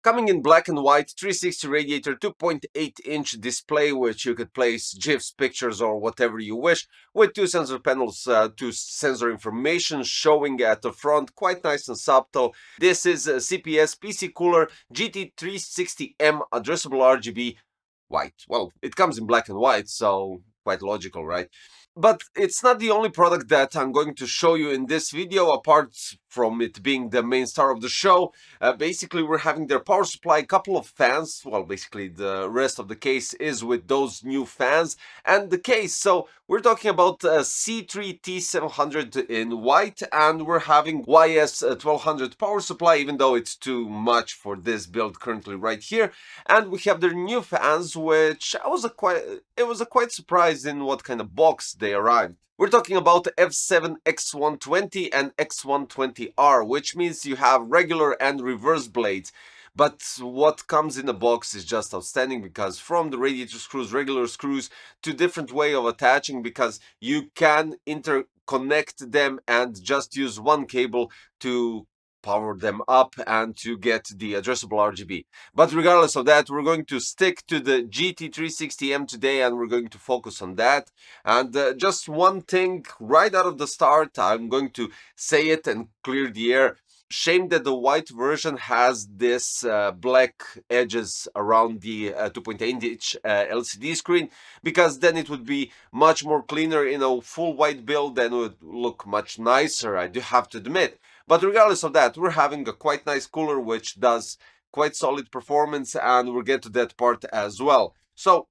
Coming in black and white, 360 radiator, 2.8-inch display, which you could place GIFs, pictures, or whatever you wish, with two sensor panels to sensor information showing at the front, quite nice and subtle. This is a CPS PcCooler GT360M addressable RGB white. Well, it comes in black and white, so quite logical, right? But it's not the only product that I'm going to show you in this video, apart from it being the main star of the show. Basically, we're having their power supply, a couple of fans. Well, basically, the rest of the case is with those new fans and the case. So we're talking about C3T700 in white, and we're having YS1200 power supply, even though it's too much for this build currently right here. And we have their new fans, which it was a quite surprise in what kind of box they arrived. We're talking about F7 X120 and X120R, which means you have regular and reverse blades. But what comes in the box is just outstanding, because from the radiator screws, regular screws, to different way of attaching, because you can interconnect them and just use one cable to power them up and to get the addressable RGB. But regardless of that, we're going to stick to the GT360M today, and we're going to focus on that. And just one thing right out of the start, I'm going to say it and clear the air. Shame that the white version has this black edges around the 2.8-inch LCD screen, because then it would be much more cleaner in a full white build and would look much nicer, I do have to admit. But regardless of that, we're having a quite nice cooler which does quite solid performance, and we'll get to that part as well. So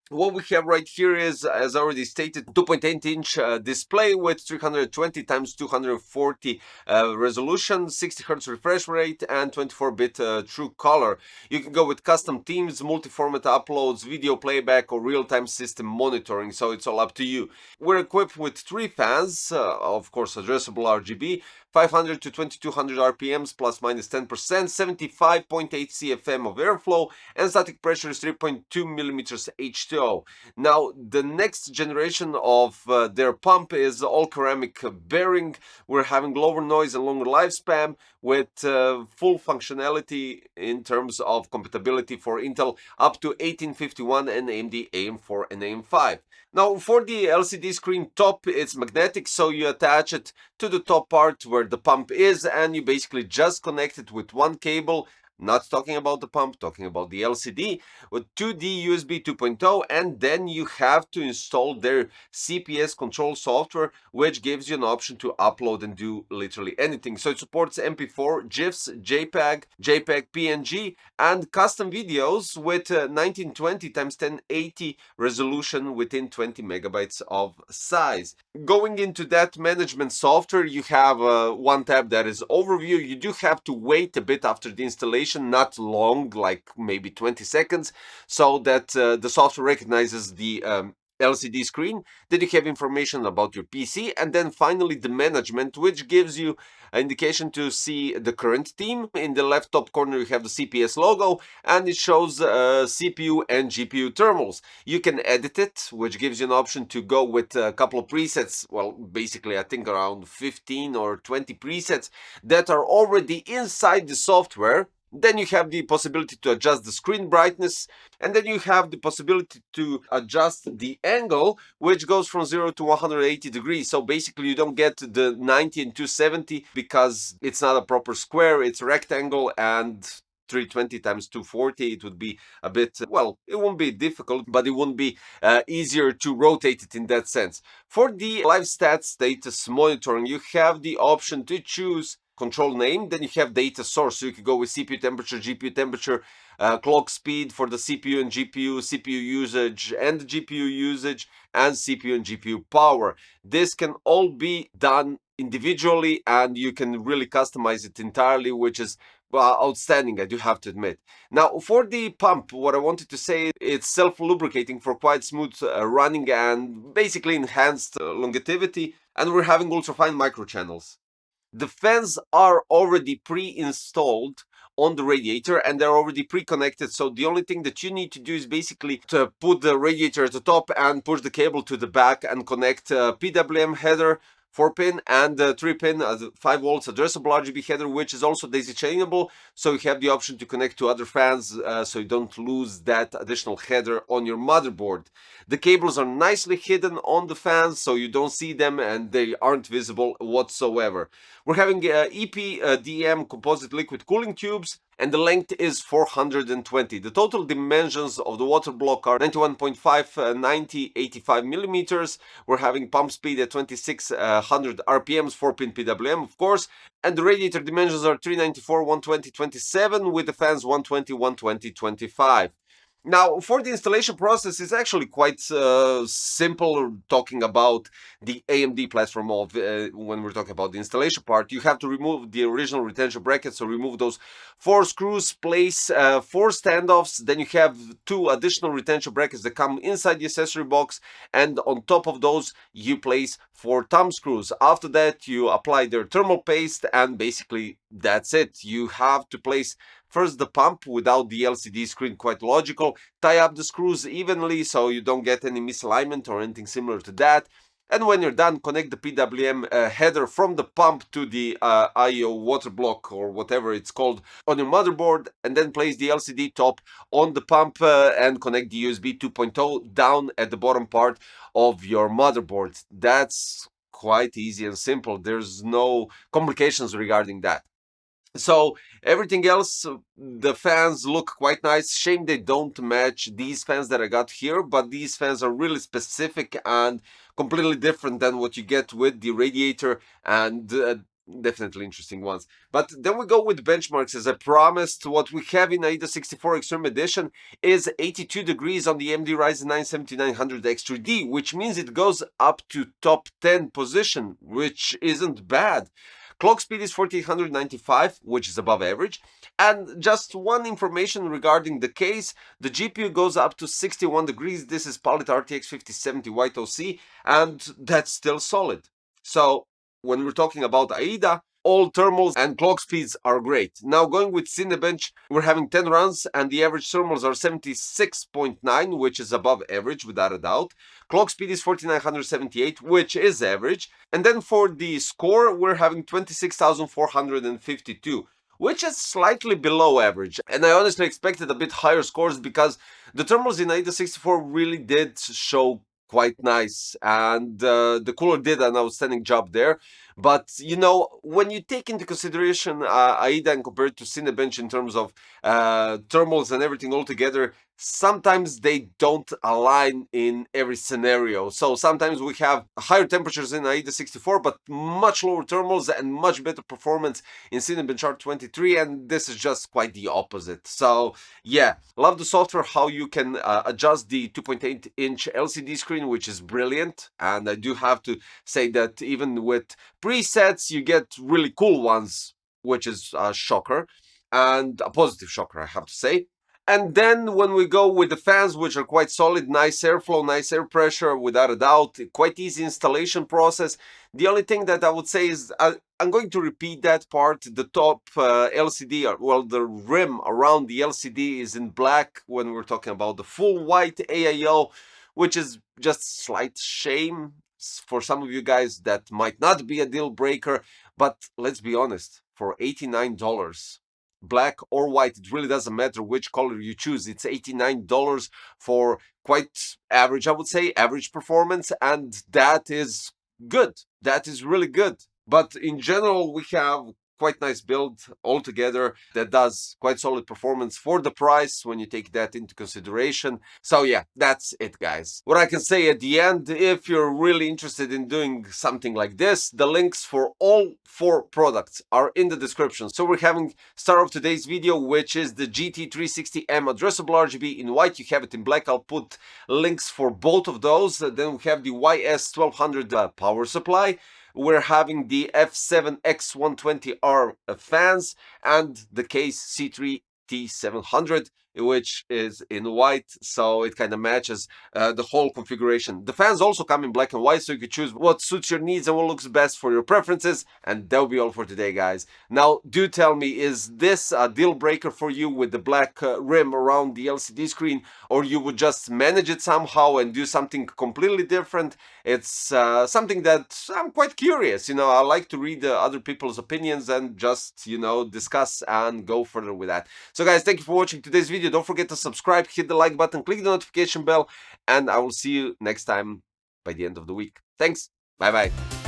what we have right here is, as I already stated, 2.8-inch display with 320 x 240 resolution, 60 Hz refresh rate, and 24-bit true color. You can go with custom themes, multi-format uploads, video playback, or real-time system monitoring, so it's all up to you. We're equipped with 3 fans, of course addressable RGB, 500 to 2200 RPMs plus minus 10%, 75.8 CFM of airflow, and static pressure is 3.2 millimeters H2O. Now, the next generation of their pump is all ceramic bearing. We're having lower noise and longer lifespan, with full functionality in terms of compatibility for Intel up to 1851 and AMD AM4 and AM5. Now, for the LCD screen top, it's magnetic, so you attach it to the top part where the pump is, and you basically just connect it with one cable. Not talking about the pump, talking about the LCD, with 2D USB 2.0, and then you have to install their CPS control software, which gives you an option to upload and do literally anything. So it supports MP4, GIFs, JPEG, PNG, and custom videos with 1920 x 1080 resolution within 20 megabytes of size. Going into that management software, you have one tab that is overview. You do have to wait a bit after the installation, not long, like maybe 20 seconds, so that the software recognizes the LCD screen. Then you have information about your PC, and then finally the management, which gives you an indication to see the current theme. In the left top corner you have the CPS logo, and it shows CPU and GPU thermals. You can edit it, which gives you an option to go with a couple of presets. Well, basically I think around 15 or 20 presets that are already inside the software. Then you have the possibility to adjust the screen brightness, and then you have the possibility to adjust the angle, which goes from 0 to 180 degrees. So basically you don't get the 90 and 270 because it's not a proper square, it's a rectangle, and 320 x 240, it would be a bit, well, it won't be difficult, but it won't be easier to rotate it in that sense. For the live stats status monitoring, you have the option to choose control name, then you have data source, so you can go with CPU temperature, GPU temperature, clock speed for the CPU and GPU, CPU usage and the GPU usage, and CPU and GPU power. This can all be done individually, and you can really customize it entirely, which is outstanding, I do have to admit. Now, for the pump, what I wanted to say, it's self-lubricating for quite smooth running and basically enhanced longevity, and we're having ultra-fine microchannels. The fans are already pre-installed on the radiator, and they're already pre-connected, so the only thing that you need to do is basically to put the radiator at the top and push the cable to the back and connect a PWM header 4-pin and 3-pin 5 volts addressable RGB header, which is also daisy chainable, so you have the option to connect to other fans, so you don't lose that additional header on your motherboard. The cables are nicely hidden on the fans, so you don't see them and they aren't visible whatsoever. We're having EPDM composite liquid cooling tubes, and the length is 420. The total dimensions of the water block are 91.5, 90, 85 millimeters. We're having pump speed at 2600 RPMs, 4-pin PWM, of course, and the radiator dimensions are 394, 120, 27, with the fans 120, 120, 25. Now, for the installation process, it's actually quite simple. Talking about the AMD platform of when we're talking about the installation part, you have to remove the original retention brackets, so remove those 4 screws, place 4 standoffs, then you have 2 additional retention brackets that come inside the accessory box, and on top of those you place 4 thumb screws. After that, you apply their thermal paste, and basically that's it. You have to place first the pump without the LCD screen, quite logical. Tie up the screws evenly so you don't get any misalignment or anything similar to that. And when you're done, connect the PWM header from the pump to the AIO water block or whatever it's called on your motherboard, and then place the LCD top on the pump and connect the USB 2.0 down at the bottom part of your motherboard. That's quite easy and simple. There's no complications regarding that. So everything else, the fans look quite nice. Shame they don't match these fans that I got here, but these fans are really specific and completely different than what you get with the radiator, and definitely interesting ones. But then we go with benchmarks. As I promised, what we have in AIDA 64 Extreme Edition is 82 degrees on the AMD Ryzen 9 7900 X3D, which means it goes up to top 10 position, which isn't bad. Clock speed is 4895, which is above average. And just one information regarding the case, the GPU goes up to 61 degrees. This is Palit RTX 5070 White OC, and that's still solid. So when we're talking about AIDA, all thermals and clock speeds are great. Now going with Cinebench, we're having 10 runs and the average thermals are 76.9, which is above average without a doubt. Clock speed is 4978, which is average. And then for the score, we're having 26,452, which is slightly below average. And I honestly expected a bit higher scores because the thermals in AIDA 64 really did show quite nice, and the cooler did an outstanding job there. But you know, when you take into consideration AIDA and compare it to Cinebench in terms of thermals and everything all together, sometimes they don't align in every scenario. So sometimes we have higher temperatures in AIDA 64, but much lower thermals and much better performance in Cinebench R23, and this is just quite the opposite. So yeah, love the software, how you can adjust the 2.8-inch LCD screen, which is brilliant. And I do have to say that even with presets, you get really cool ones, which is a shocker, and a positive shocker, I have to say. And then when we go with the fans, which are quite solid, nice airflow, nice air pressure, without a doubt, quite easy installation process. The only thing that I would say is I'm going to repeat that part. The top LCD, well, the rim around the LCD is in black when we're talking about the full white AIO, which is just slight shame. For some of you guys, that might not be a deal breaker, but let's be honest, for $89, black or white, it really doesn't matter which color you choose. It's $89 for quite average, I would say, average performance, and that is good. That is really good. But in general, we have quite nice build altogether that does quite solid performance for the price when you take that into consideration. So yeah, that's it, guys. What I can say at the end, if you're really interested in doing something like this, the links for all 4 products are in the description. So we're having start of today's video, which is the GT360M addressable RGB in white. You have it in black. I'll put links for both of those. Then we have the YS1200 power supply. We're having the F7X120R fans and the case C3T700. which is in white, so it kind of matches the whole configuration. The fans also come in black and white, so you can choose what suits your needs and what looks best for your preferences. And that'll be all for today, guys. Now, do tell me, is this a deal breaker for you with the black rim around the LCD screen, or you would just manage it somehow and do something completely different? It's something that I'm quite curious. I like to read other people's opinions and just, discuss and go further with that. So guys, thank you for watching today's video. Don't forget to subscribe, hit the like button, click the notification bell, and I will see you next time by the end of the week. Thanks. Bye bye.